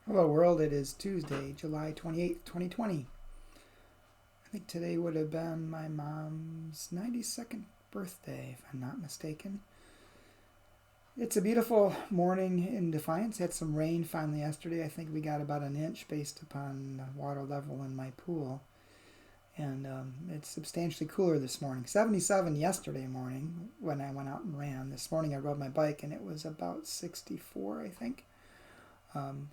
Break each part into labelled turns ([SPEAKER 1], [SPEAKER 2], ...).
[SPEAKER 1] Hello world, it is Tuesday, July 28th, 2020. I think today would have been my mom's 92nd birthday, if I'm not mistaken. It's a beautiful morning in Defiance. Had some rain finally yesterday. I think we got about an inch based upon the water level in my pool. And it's substantially cooler this morning. 77 yesterday morning when I went out and ran. This morning I rode my bike and it was about 64, I think.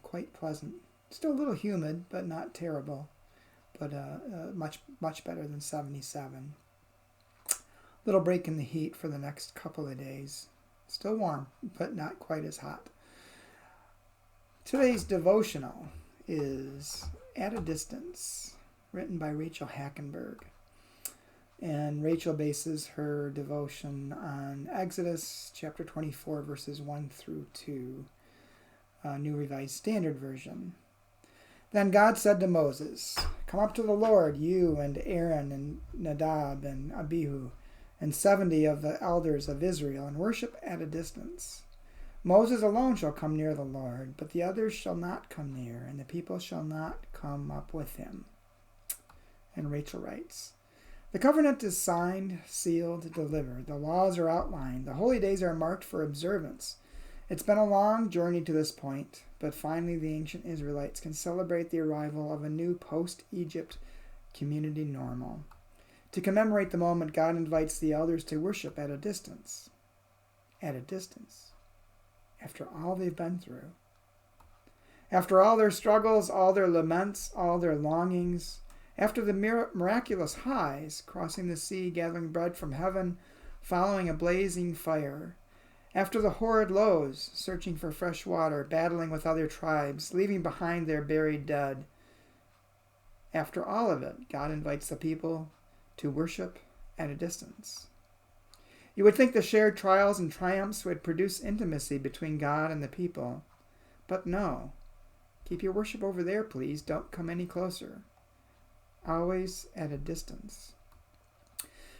[SPEAKER 1] Quite pleasant. Still a little humid, but not terrible. But much better than 77. Little break in the heat for the next couple of days. Still warm, but not quite as hot. Today's devotional is At a Distance, written by Rachel Hackenberg. And Rachel bases her devotion on Exodus chapter 24, verses 1 through 2. New Revised Standard Version. Then God said to Moses, "Come up to the Lord, you and Aaron and Nadab and Abihu, and 70 of the elders of Israel, and worship at a distance. Moses alone shall come near the Lord, but the others shall not come near, and the people shall not come up with him." And Rachel writes, "The covenant is signed, sealed, delivered. The laws are outlined. The holy days are marked for observance. It's been a long journey to this point, but finally the ancient Israelites can celebrate the arrival of a new post-Egypt community normal. To commemorate the moment, God invites the elders to worship at a distance. At a distance. After all they've been through. After all their struggles, all their laments, all their longings. After the miraculous highs, crossing the sea, gathering bread from heaven, following a blazing fire. After the horrid lows, searching for fresh water, battling with other tribes, leaving behind their buried dead. After all of it, God invites the people to worship at a distance. You would think the shared trials and triumphs would produce intimacy between God and the people. But no. Keep your worship over there, please. Don't come any closer. Always at a distance.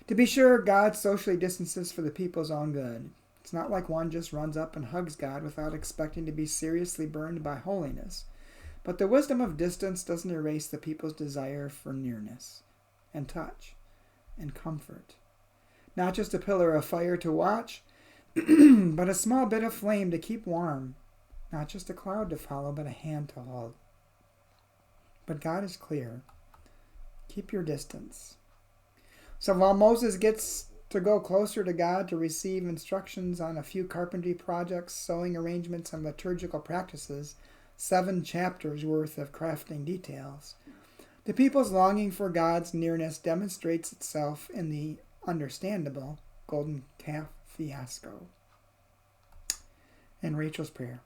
[SPEAKER 1] To be sure, God socially distances for the people's own good. It's not like one just runs up and hugs God without expecting to be seriously burned by holiness. But the wisdom of distance doesn't erase the people's desire for nearness and touch and comfort. Not just a pillar of fire to watch, but a small bit of flame to keep warm. Not just a cloud to follow, but a hand to hold. But God is clear. Keep your distance. So while Moses gets to go closer to God to receive instructions on a few carpentry projects, sewing arrangements, and liturgical practices, 7 chapters worth of crafting details, the people's longing for God's nearness demonstrates itself in the understandable golden calf fiasco. And Rachel's prayer.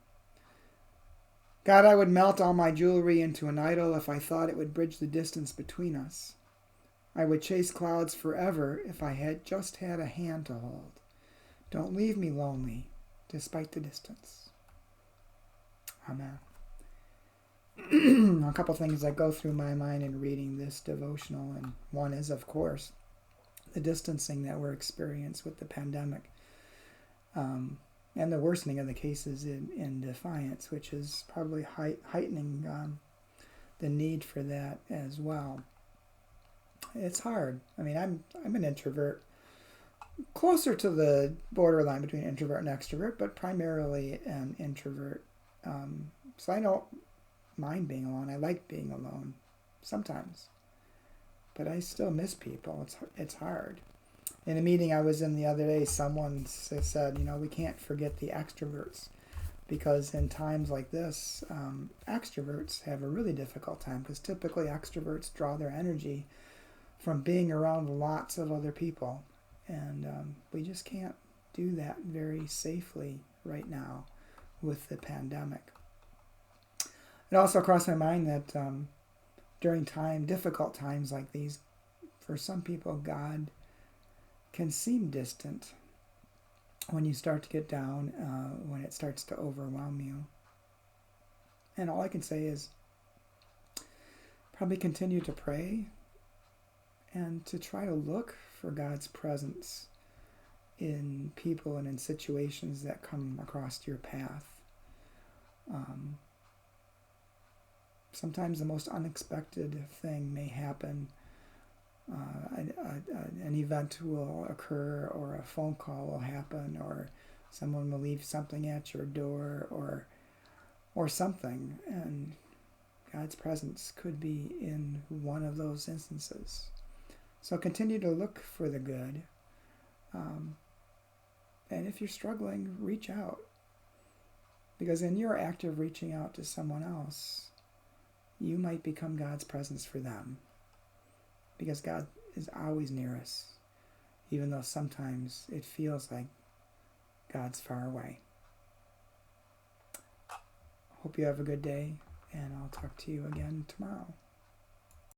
[SPEAKER 1] God, I would melt all my jewelry into an idol if I thought it would bridge the distance between us. I would chase clouds forever if I had just had a hand to hold. Don't leave me lonely, despite the distance. Amen. A couple things that go through my mind in reading this devotional, and one is, of course, the distancing that we're experiencing with the pandemic, and the worsening of the cases in Defiance, which is probably heightening the need for that as well. It's hard. I mean, I'm an introvert, closer to the borderline between introvert and extrovert, but primarily an introvert. So I don't mind being alone. I like being alone sometimes, but I still miss people. It's hard. In a meeting I was in the other day, someone said, we can't forget the extroverts, because in times like this, extroverts have a really difficult time, because typically extroverts draw their energy from being around lots of other people. And we just can't do that very safely right now with the pandemic. It also crossed my mind that during difficult times like these, for some people, God can seem distant when you start to get down, when it starts to overwhelm you. And all I can say is probably continue to pray and to try to look for God's presence in people and in situations that come across your path. Sometimes the most unexpected thing may happen. An event will occur, or a phone call will happen, or someone will leave something at your door, or something, and God's presence could be in one of those instances. So continue to look for the good. And if you're struggling, reach out. Because in your act of reaching out to someone else, you might become God's presence for them. Because God is always near us, even though sometimes it feels like God's far away. Hope you have a good day, and I'll talk to you again tomorrow.